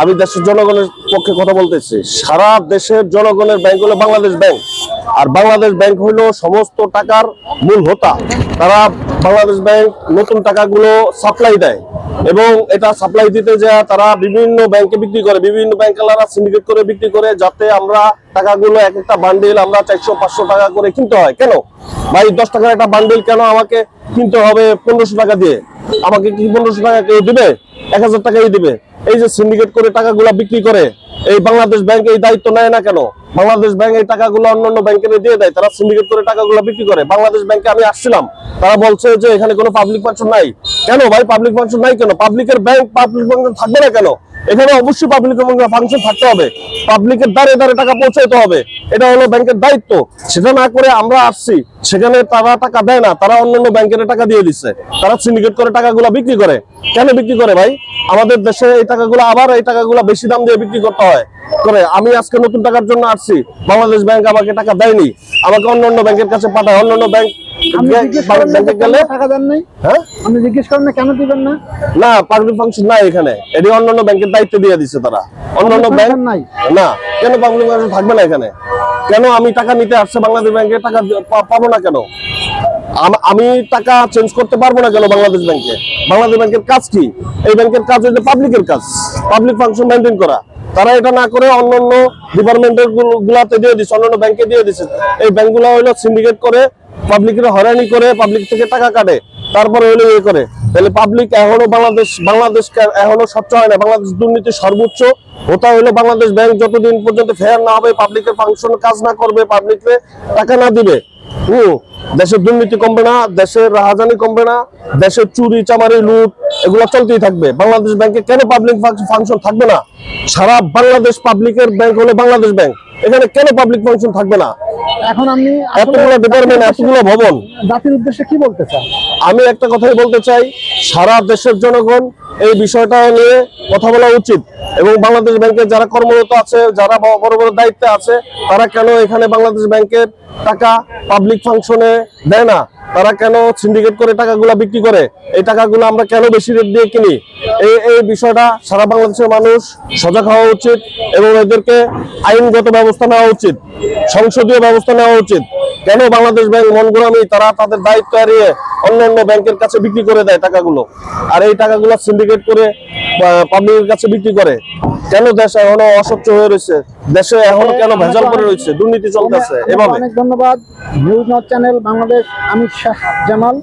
আমি দেশের জনগণের পক্ষে কথা বলতেছি। সারা দেশের জনগণের ব্যাংক হলো বাংলাদেশ ব্যাংক, আর বাংলাদেশ ব্যাংক হলো সমস্ত টাকার মূল হোতা। তারা বাংলাদেশ ব্যাংক নতুন টাকাগুলো সাপ্লাই দেয় এবং এটা সাপ্লাই দিতে যায় তারা বিভিন্ন ব্যাংকে বিক্রি করে, বিভিন্ন ব্যাংকাররা সিন্ডিকেট করে বিক্রি করে, যাতে আমরা টাকাগুলো এক একটা বান্ডিল আমরা 400-500 টাকা করে কিনতে হয়। কেন ভাই 10 টাকার একটা বান্ডিল কেন আমাকে কিনতে হবে 1500 টাকা দিয়ে? আমাকে কি 1500 টাকা কেউ দিবে? 1000 টাকাই দিবে। এই যে সিন্ডিকেট করে টাকাগুলো বিক্রি করে, এই বাংলাদেশ ব্যাংক এই দায়িত্ব নেয় না কেন? বাংলাদেশ ব্যাংক এই টাকাগুলো অন্যান্য ব্যাংকে দিয়ে দেয়, তারা সিন্ডিকেট করে টাকাগুলো বিক্রি করে। বাংলাদেশ ব্যাংকে আমি আসছিলাম, তারা বলছে যে এখানে কোনো পাবলিক ফাংশন নাই। কেন ভাই পাবলিক ফাংশন নাই কেন? পাবলিকের ব্যাংক পাবলিক ফাংশন থাকবে না কেন? এখানে অবশ্যই পাবলিক ফাংশন থাকতে হবে, পাবলিকের দ্বারে দ্বারে টাকা পৌঁছাইতে হবে, এটা হলো ব্যাংকের দায়িত্ব। সেটা না করে আমরা আসছি, সেখানে তারা টাকা দেয় না, তারা অন্যান্য ব্যাংকের টাকা দিয়ে দিচ্ছে, তারা সিন্ডিকেট করে টাকাগুলো বিক্রি করে। কেন বিক্রি করে ভাই? আমাদের দেশে এই টাকাগুলো আবার এই টাকাগুলো বেশি দাম দিয়ে বিক্রি করতে হয় করে। আমি আজকে নতুন টাকার জন্য আসছি, বাংলাদেশ ব্যাংক আমাকে টাকা দেয়নি, আমাকে অন্যান্য ব্যাংকের কাছে পাঠায়। অন্যান্য ব্যাংক টাকা দেন নাই? হ্যাঁ, আপনি জিজ্ঞেস করেন না কেন দিবেন না? না পাবলিক ফাংশন নাই এখানে, এটি অন্যান্য ব্যাংকের দায়িত্ব দিয়ে দিচ্ছে তারা। অন্যান্য ব্যাংক নাই না, কেন পাবলিক ফাংশন থাকবে না এখানে? কেন আমি টাকা নিতে আসছে বাংলাদেশ ব্যাংকে টাকা পাবো না কেন? আমি টাকা চেঞ্জ করতে পারবো না কেন বাংলাদেশ ব্যাংকে? বাংলাদেশ ব্যাংকের কাজ কি? এই ব্যাংকের কাজ হচ্ছে পাবলিকের কাজ, পাবলিক ফাংশন মেনটেন করা। তারা এটা না করে অন্যান্য ডিপার্টমেন্টের গুলাতে দিয়ে দিচ্ছে, অন্যান্য ব্যাংকে দিয়ে দিচ্ছে। এই ব্যাংকগুলো হলো সিন্ডিকেট করে পাবলিকের হয়রানি করে, পাবলিক থেকে টাকা কাটে, তারপরে হলো ইয়ে করে। তাহলে পাবলিক এখনো বাংলাদেশ এখনো স্বচ্ছ হয় না। বাংলাদেশ দুর্নীতির সর্বোচ্চ হোতা হলো বাংলাদেশ ব্যাংক। যতদিন পর্যন্ত ফেয়ার না হবে, পাবলিকের ফাংশন কাজ না করবে, পাবলিকে টাকা না দিবে, দেশের দুর্নীতি কমবে না, দেশের রাহাজানি কমবে না, দেশের চুরি চামারি লুট এগুলো চলতেই থাকবে। বাংলাদেশ ব্যাংকে কেন পাবলিক ফাংশন থাকবে না? সারা বাংলাদেশ পাবলিকের ব্যাংক হলো বাংলাদেশ ব্যাংক, এখানে কেন পাবলিক ফাংশন থাকবে না? এখন আপনি এতগুলো ডিপার্টমেন্ট, এতগুলো ভবন, জাতির উদ্দেশ্যে কি বলতে চান? আমি একটা কথাই বলতে চাই, সারা দেশের জনগণ এই বিষয়টা নিয়ে কথা বলা উচিত। এবং বাংলাদেশ ব্যাংকের যারা কর্মরত আছে, যারা বড় বড় দায়িত্বে আছে, তারা কেন এখানে বাংলাদেশ ব্যাংকের টাকা পাবলিক ফাংশনে দেয় না? তারা কেন সিন্ডিকেট করে টাকাগুলো বিক্রি করে? এই টাকাগুলো আমরা কেন বেশি রেট দিয়ে কিনি? এই বিষয়টা সারা বাংলাদেশের মানুষ সজাগ হওয়া উচিত এবং এদেরকে আইনগত ব্যবস্থা নেওয়া উচিত, সংসদীয় ব্যবস্থা নেওয়া উচিত। কেন বাংলাদেশ ব্যাংক মনগড়ামি তারা তাদের দায়িত্ব এড়িয়ে অন্যান্য ব্যাংকের কাছে বিক্রি করে দেয় টাকাগুলো, আর এই টাকাগুলো সিন্ডিকেট করে পাবলিকের কাছে বিক্রি করে? কেন দেশ এখনো অস্বচ্ছ হয়ে রয়েছে? দেশে এখনো কেন ভেজাল করে রয়েছে? দুর্নীতি চলতেছে এভাবে। অনেক ধন্যবাদ। নিউজ নর্থ চ্যানেল বাংলাদেশ, আমি শাহ জামাল।